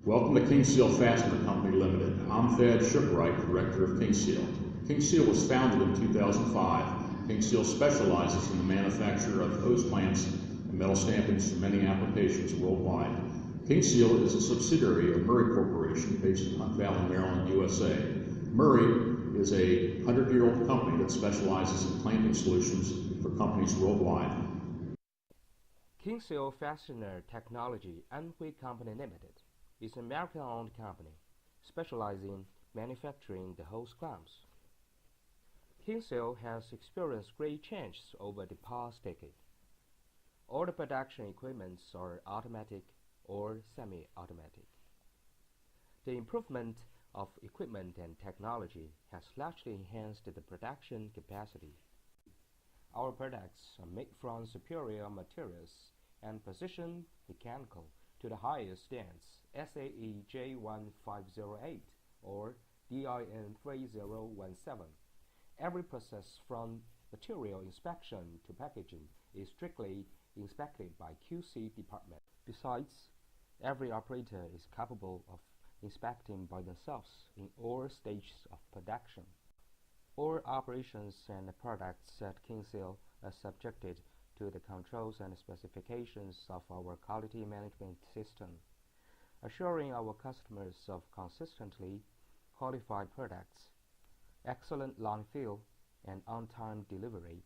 Welcome to King Seal Fastener Company Limited. I'm Thad Shipwright, Director of King Seal. King Seal was founded in 2005. King Seal specializes in the manufacture of hose clamps and metal stampings for many applications worldwide. King Seal is a subsidiary of Murray Corporation based in Hunt Valley, Maryland, USA. Murray is a 100-year-old company that specializes in clamping solutions for companies worldwide. King Seal Fastener Technology Anhui Company Limited is an American-owned company specializing in manufacturing the hose clamps. King Seal has experienced great changes over the past decade. All the production equipments are automatic or semi-automatic. The improvement of equipment and technology has largely enhanced the production capacity. Our products are made from superior materials and precision mechanical to the highest standards SAE J1508 or DIN 3017. Every process from material inspection to packaging is strictly inspected by QC department. Besides, every operator is capable of inspecting by themselves in all stages of production. All operations and products at King Seal are subjected to the controls and specifications of our quality management system, assuring our customers of consistently qualified products, excellent line fill, and on-time delivery.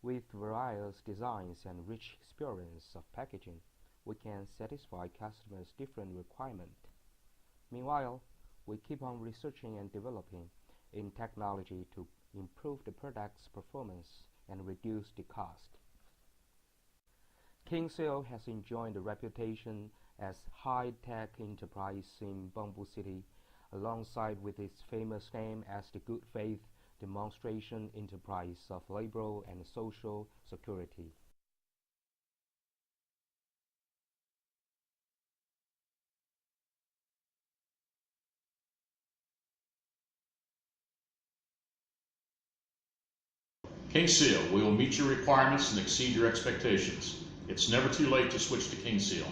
With various designs and rich experience of packaging, we can satisfy customers' different requirements. Meanwhile, we keep on researching and developing in technology to improve the product's performance and reduce the cost. King Seal has enjoyed a reputation as high-tech enterprise in Bamboo City, alongside with its famous name as the good faith demonstration enterprise of labor and social security. King Seal, we will meet your requirements and exceed your expectations. It's never too late to switch to King Seal.